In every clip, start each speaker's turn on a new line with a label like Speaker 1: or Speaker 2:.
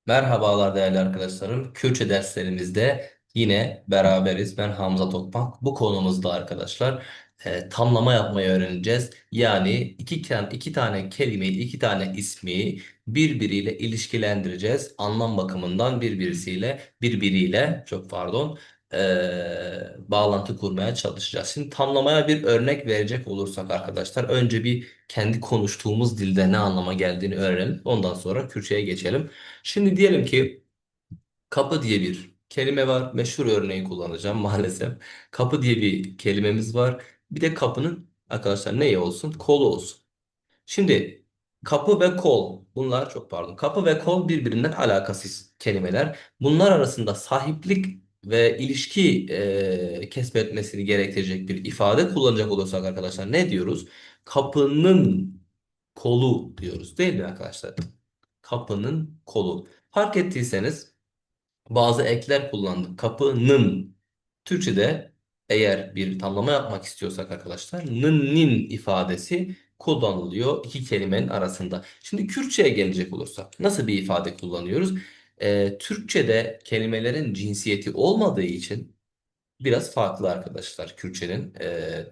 Speaker 1: Merhabalar değerli arkadaşlarım. Kürtçe derslerimizde yine beraberiz. Ben Hamza Tokmak. Bu konumuzda arkadaşlar tamlama yapmayı öğreneceğiz. Yani iki tane kelimeyi, iki tane ismi birbiriyle ilişkilendireceğiz. Anlam bakımından birbiriyle çok pardon bağlantı kurmaya çalışacağız. Şimdi tamlamaya bir örnek verecek olursak arkadaşlar önce bir kendi konuştuğumuz dilde ne anlama geldiğini öğrenelim. Ondan sonra Kürtçe'ye geçelim. Şimdi diyelim ki kapı diye bir kelime var. Meşhur örneği kullanacağım maalesef. Kapı diye bir kelimemiz var. Bir de kapının arkadaşlar neyi olsun? Kolu olsun. Şimdi kapı ve kol bunlar çok pardon. Kapı ve kol birbirinden alakasız kelimeler. Bunlar arasında sahiplik ve ilişki kesbetmesini gerektirecek bir ifade kullanacak olursak arkadaşlar ne diyoruz? Kapının kolu diyoruz değil mi arkadaşlar? Kapının kolu. Fark ettiyseniz bazı ekler kullandık. Kapının. Türkçe'de eğer bir tamlama yapmak istiyorsak arkadaşlar nin ifadesi kullanılıyor iki kelimenin arasında. Şimdi Kürtçe'ye gelecek olursak nasıl bir ifade kullanıyoruz? Türkçe'de kelimelerin cinsiyeti olmadığı için biraz farklı arkadaşlar. Kürtçenin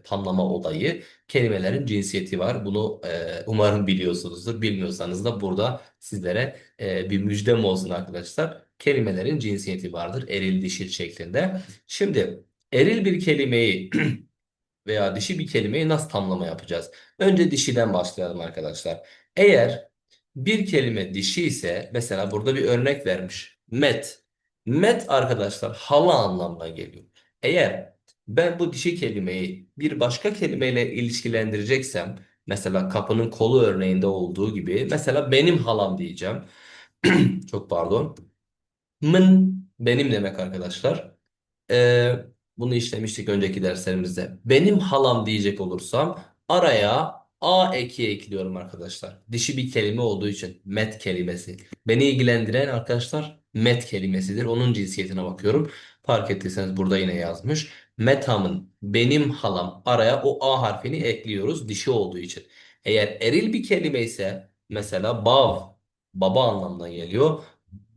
Speaker 1: tamlama olayı. Kelimelerin cinsiyeti var. Bunu umarım biliyorsunuzdur. Bilmiyorsanız da burada sizlere bir müjdem olsun arkadaşlar. Kelimelerin cinsiyeti vardır. Eril dişil şeklinde. Şimdi eril bir kelimeyi veya dişi bir kelimeyi nasıl tamlama yapacağız? Önce dişiden başlayalım arkadaşlar. Eğer bir kelime dişi ise mesela burada bir örnek vermiş. Met. Met arkadaşlar hala anlamına geliyor. Eğer ben bu dişi kelimeyi bir başka kelimeyle ilişkilendireceksem mesela kapının kolu örneğinde olduğu gibi mesela benim halam diyeceğim. Çok pardon. Mın benim demek arkadaşlar. Ee, Bunu işlemiştik önceki derslerimizde. Benim halam diyecek olursam araya a eki ekliyorum arkadaşlar. Dişi bir kelime olduğu için met kelimesi. Beni ilgilendiren arkadaşlar met kelimesidir. Onun cinsiyetine bakıyorum. Fark ettiyseniz burada yine yazmış. Metamın benim halam araya o a harfini ekliyoruz dişi olduğu için. Eğer eril bir kelime ise mesela bav baba anlamına geliyor.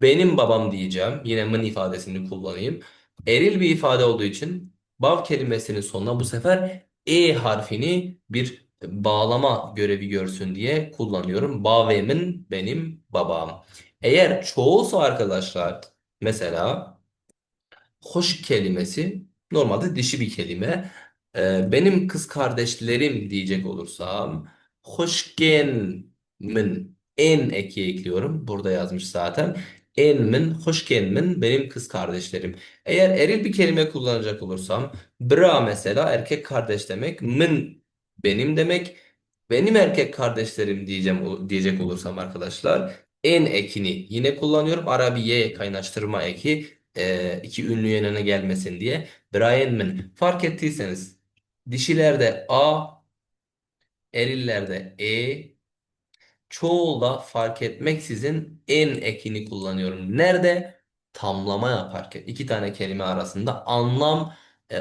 Speaker 1: Benim babam diyeceğim. Yine mın ifadesini kullanayım. Eril bir ifade olduğu için bav kelimesinin sonuna bu sefer e harfini bir bağlama görevi görsün diye kullanıyorum. Bavemin benim babam. Eğer çoğulsa arkadaşlar mesela hoş kelimesi normalde dişi bir kelime. Benim kız kardeşlerim diyecek olursam hoşgenmin en eki ekliyorum. Burada yazmış zaten. Enmin, hoşgenmin benim kız kardeşlerim. Eğer eril bir kelime kullanacak olursam bra mesela erkek kardeş demek. Min benim demek. Benim erkek kardeşlerim diyecek olursam arkadaşlar en ekini yine kullanıyorum. Arabiye kaynaştırma eki iki ünlü yanına gelmesin diye. Brian Min. Fark ettiyseniz dişilerde A, erillerde E, çoğulda fark etmeksizin en ekini kullanıyorum. Nerede? Tamlama yaparken iki tane kelime arasında anlam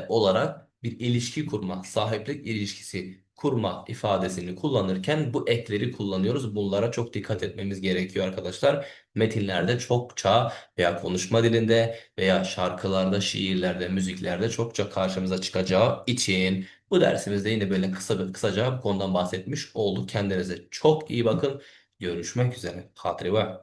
Speaker 1: olarak bir ilişki kurma, sahiplik ilişkisi kurma ifadesini kullanırken bu ekleri kullanıyoruz. Bunlara çok dikkat etmemiz gerekiyor arkadaşlar. Metinlerde çokça veya konuşma dilinde veya şarkılarda, şiirlerde, müziklerde çokça karşımıza çıkacağı için bu dersimizde yine böyle kısaca bu konudan bahsetmiş olduk. Kendinize çok iyi bakın. Görüşmek üzere. Hatırı var.